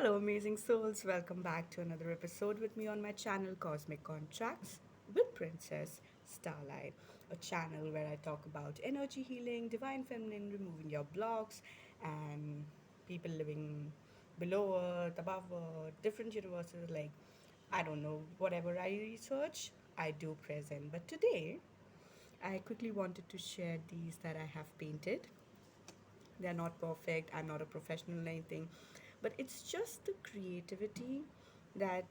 Hello, amazing souls. Welcome back to another episode with me on my channel Cosmic Contracts with Princess Starlight, a channel where I talk about energy healing, divine feminine, removing your blocks, and people living below Earth, above Earth, different universes. Like, I don't know, whatever I research, I do present. But today, I quickly wanted to share these that I have painted. They're not perfect. I'm not a professional or anything. But it's just the creativity that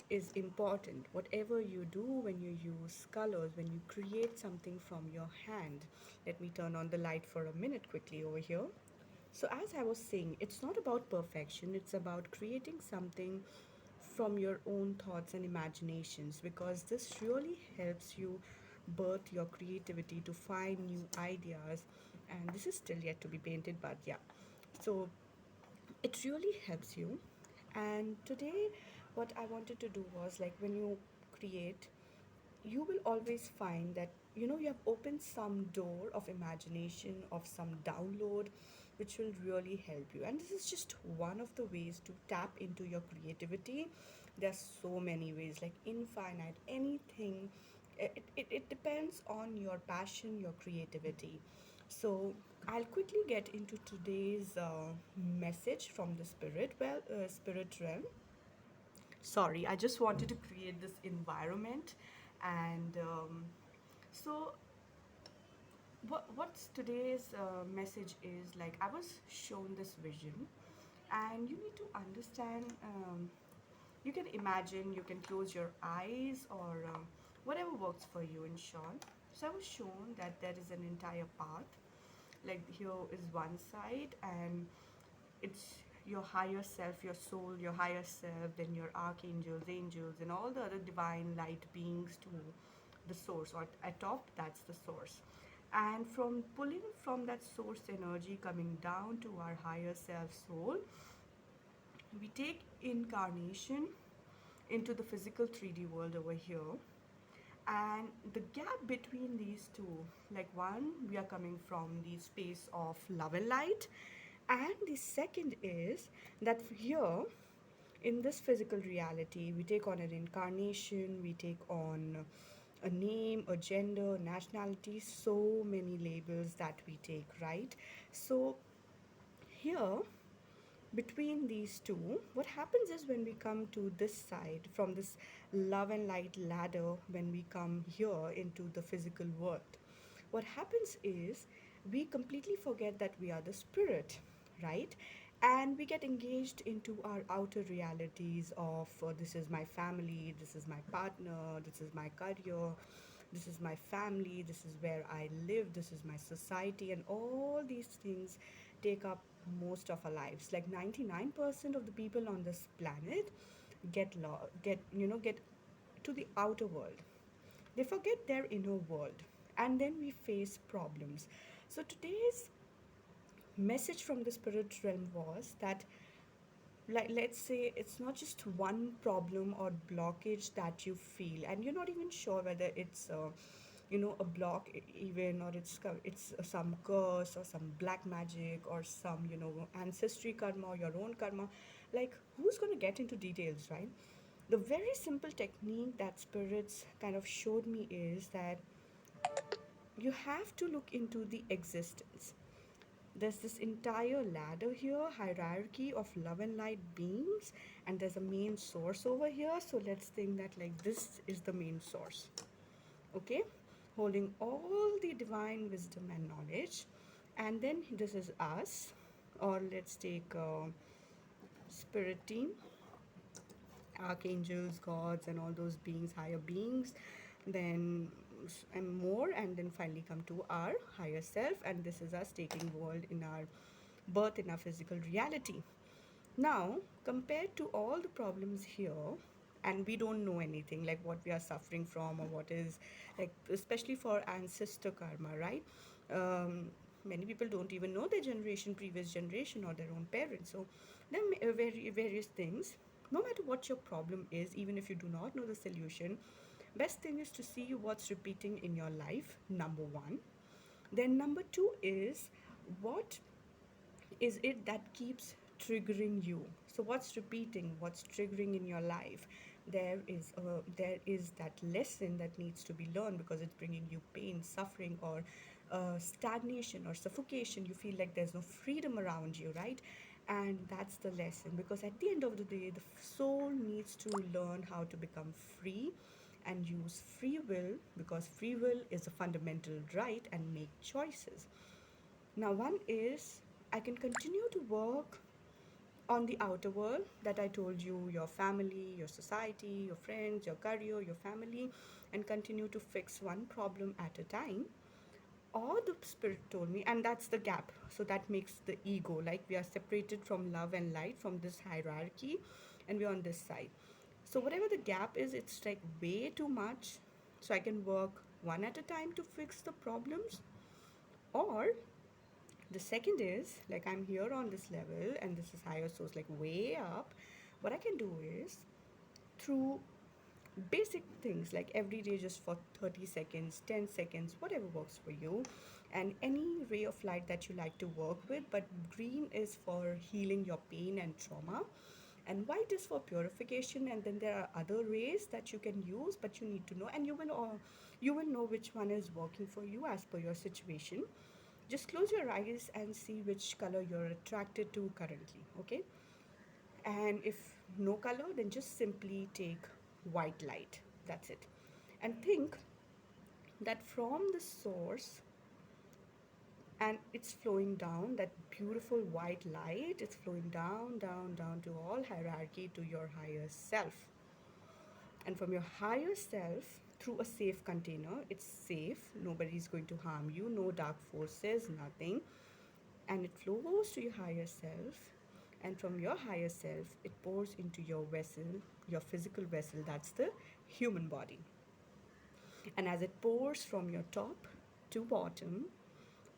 is important. Whatever you do when you use colors, when you create something from your hand. Let me turn on the light for a minute quickly over here. So, as I was saying, it's not about perfection, it's about creating something from your own thoughts and imaginations because this really helps you birth your creativity to find new ideas. And this is still yet to be painted, but yeah. So, it really helps you. And today, what I wanted to do was like when you create, you will always find that you have opened some door of imagination, of some download, which will really help you. And this is just one of the ways to tap into your creativity. There's so many ways, like infinite, anything. It depends on your passion, your creativity. So I'll quickly get into today's message from the spirit realm. Sorry, I just wanted to create this environment. And so what's today's message is like I was shown this vision, and you need to understand. You can imagine, you can close your eyes, or whatever works for you, in short. So I was shown that there is an entire path. Like here is one side, and it's your higher self, your soul, your higher self, then your archangels, angels, and all the other divine light beings to the source, or at top, that's the source. And from pulling from that source energy coming down to our higher self soul, we take incarnation into the physical 3D world over here. And the gap between these two, like one, we are coming from the space of love and light, and the second is that here in this physical reality we take on an incarnation, we take on a name, a gender, nationality, so many labels that we take, right? So here between these two, what happens is when we come to this side from this love and light ladder, when we come here into the physical world, what happens is we completely forget that we are the spirit, right? And we get engaged into our outer realities of this is my family, this is my partner, this is my career, this is my family, this is where I live, this is my society, and all these things take up most of our lives. Like 99% of the people on this planet get to the outer world. They forget their inner world, and then we face problems. So today's message from the spirit realm was that, like, let's say it's not just one problem or blockage that you feel, and you're not even sure whether it's a block, even, or it's some curse or some black magic or some ancestry karma or your own karma. Like, who's going to get into details, right? The very simple technique that spirits kind of showed me is that you have to look into the existence. There's this entire ladder here, hierarchy of love and light beings, and there's a main source over here. So let's think that like this is the main source, okay, holding all the divine wisdom and knowledge. And then this is us, or let's take spirit team, archangels, gods, and all those beings, higher beings, then and more, and then finally come to our higher self, and this is us taking world in our birth in our physical reality. Now, compared to all the problems here, and we don't know anything like what we are suffering from or what is, like, especially for ancestor karma, right? Um, Many people don't even know their generation, previous generation, or their own parents. So, there are various things. No matter what your problem is, even if you do not know the solution, best thing is to see what's repeating in your life, number one. Then, number two is what is it that keeps triggering you. So what's repeating, what's triggering in your life? There is that lesson that needs to be learned because it's bringing you pain, suffering, or stagnation or suffocation. You feel like there's no freedom around you, right? And that's the lesson, because at the end of the day, the soul needs to learn how to become free and use free will, because free will is a fundamental right, and make choices. Now, one is, I can continue to work on the outer world that I told you, your family, your society, your friends, your career, your family, and continue to fix one problem at a time. Or the spirit told me, and that's the gap. So that makes the ego, like we are separated from love and light, from this hierarchy, and we're on this side. So, whatever the gap is, it's like way too much. So, I can work one at a time to fix the problems, or the second is, like, I'm here on this level and this is higher source, like way up. What I can do is, through basic things like every day, just for 30 seconds, 10 seconds, whatever works for you, and any ray of light that you like to work with. But green is for healing your pain and trauma, and white is for purification. And then there are other rays that you can use, but you need to know, and you will know which one is working for you as per your situation. Just close your eyes and see which color you're attracted to currently, okay? And if no color, then just simply take white light. That's it. And think that from the source, and it's flowing down, that beautiful white light, it's flowing down, down, down to all hierarchy, to your higher self. And from your higher self, through a safe container, it's safe, nobody's going to harm you, no dark forces, nothing. And it flows to your higher self, and from your higher self it pours into your vessel, your physical vessel, that's the human body. And as it pours from your top to bottom,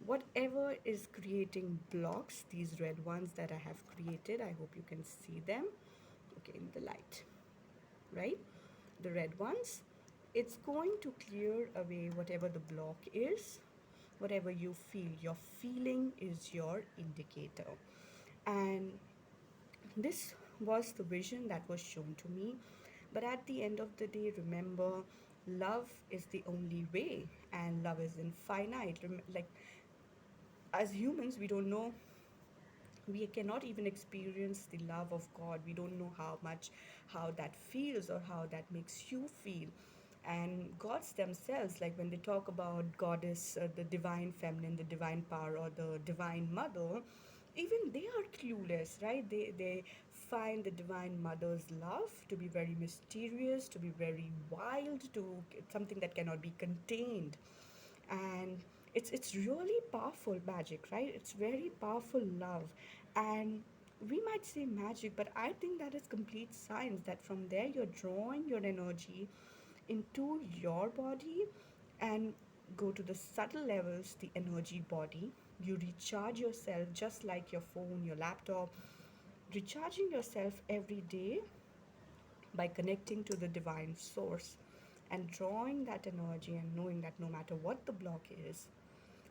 whatever is creating blocks, these red ones that I have created, I hope you can see them, okay, in the light, right? The red ones, it's going to clear away whatever the block is, whatever you feel. Your feeling is your indicator. And this was the vision that was shown to me. But at the end of the day, remember, love is the only way, and love is infinite. Like, as humans, we don't know, we cannot even experience the love of God. We don't know how much, how that feels, or how that makes you feel. And gods themselves, like when they talk about goddess, the divine feminine, the divine power, or the divine mother, even they are clueless, right? They find the divine mother's love to be very mysterious, to be very wild, to something that cannot be contained. And it's really powerful magic, right? It's very powerful love. And we might say magic, but I think that is complete science, that from there you're drawing your energy into your body, and go to the subtle levels, the energy body. You recharge yourself just like your phone, your laptop, recharging yourself every day by connecting to the divine source and drawing that energy, and knowing that no matter what the block is,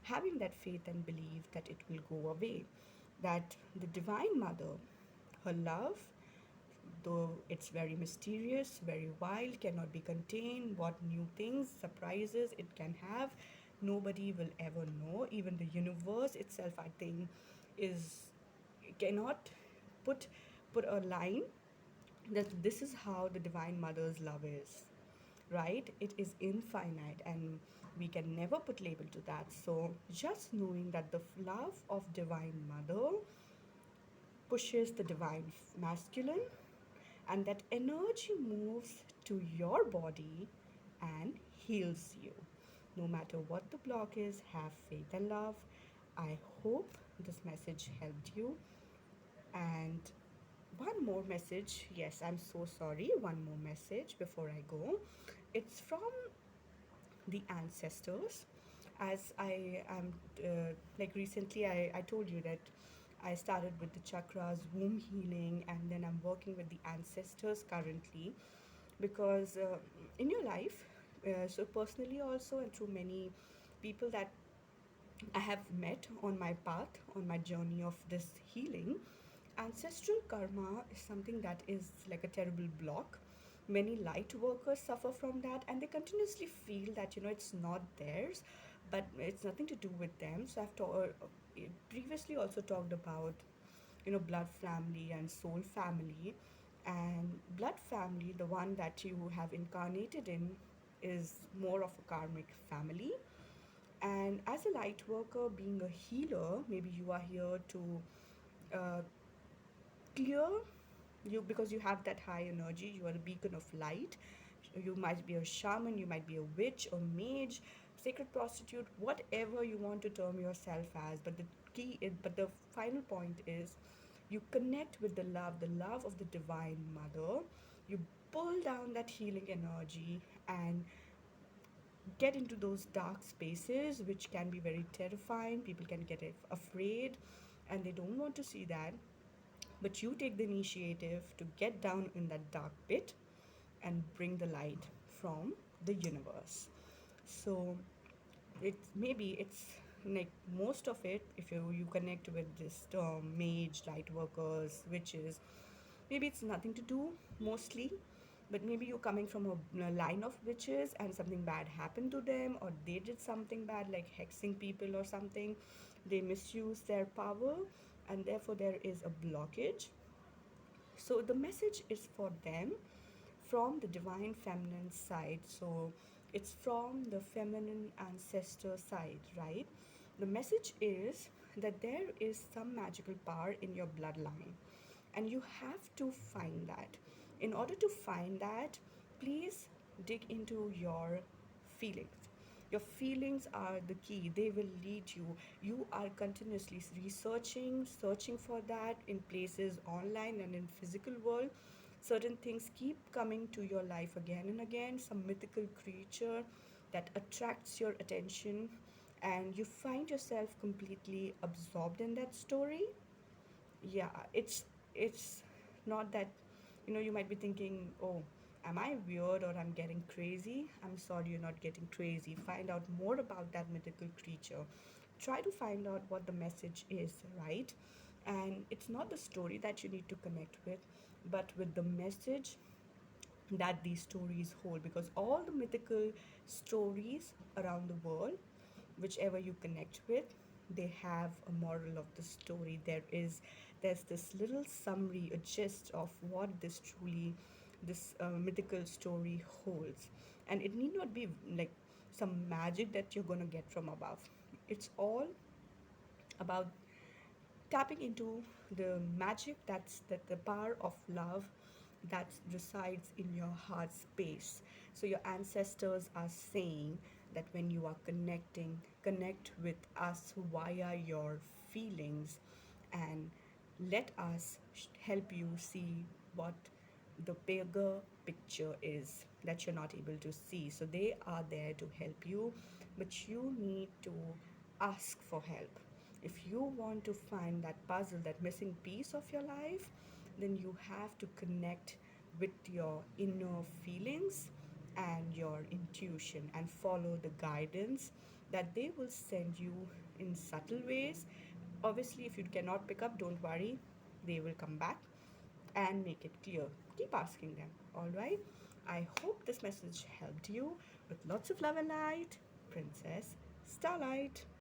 having that faith and belief that it will go away. That the Divine Mother, her love, though it's very mysterious, very wild, cannot be contained, what new things, surprises it can have, nobody will ever know. Even the universe itself, I think, is cannot put put a line that this is how the Divine Mother's love is, right? It is infinite, and we can never put label to that. So just knowing that the love of Divine Mother pushes the divine masculine, and that energy moves to your body and heals you. No matter what the block is, have faith and love. I hope this message helped you. And one more message. Yes, I'm so sorry. One more message before I go. It's from the ancestors. As I am, like recently, I told you that I started with the chakras, womb healing, and then I'm working with the ancestors currently, because in your life, so personally also, and through many people that I have met on my path, on my journey of this healing, Ancestral karma is something that is like a terrible block. Many light workers suffer from that, and they continuously feel that it's not theirs, but it's nothing to do with them. So previously also talked about blood family and soul family. And blood family, the one that you have incarnated in, is more of a karmic family. And as a light worker, being a healer, maybe you are here to uh, clear you, because you have that high energy. You are a beacon of light. You might be a shaman, you might be a witch or mage, sacred prostitute, whatever you want to term yourself as. But the final point is, you connect with the love of the divine mother. You pull down that healing energy and get into those dark spaces, which can be very terrifying. People can get afraid, and they don't want to see that. But you take the initiative to get down in that dark pit and bring the light from the universe. So it's like most of it, if you connect with this mage, light workers, witches, maybe it's nothing to do mostly, but maybe you're coming from a line of witches and something bad happened to them, or they did something bad like hexing people or something. They misuse their power, and therefore there is a blockage. So the message is for them from the divine feminine side. So it's from the feminine ancestor side, right? The message is that there is some magical power in your bloodline, and you have to find that. In order to find that, please dig into your feelings. Your feelings are the key. They will lead you. You are continuously researching, searching for that in places online and in physical world. Certain things keep coming to your life again and again. Some mythical creature that attracts your attention, and you find yourself completely absorbed in that story. Yeah, it's not that, you might be thinking, oh, am I weird or I'm getting crazy? I'm sorry, you're not getting crazy. Find out more about that mythical creature. Try to find out what the message is, right? And it's not the story that you need to connect with, but with the message that these stories hold, because all the mythical stories around the world, whichever you connect with, they have a moral of the story. There's this little summary, a gist of what this mythical story holds. And it need not be like some magic that you're going to get from above. It's all about tapping into the magic, that the power of love that resides in your heart space. So your ancestors are saying that when you are connect with us via your feelings, and let us help you see what the bigger picture is that you're not able to see. So they are there to help you, but you need to ask for help. If you want to find that puzzle, that missing piece of your life, then you have to connect with your inner feelings and your intuition and follow the guidance that they will send you in subtle ways. Obviously, if you cannot pick up, don't worry, they will come back and make it clear. Keep asking them, all right? I hope this message helped you. With lots of love and light, Princess Starlight.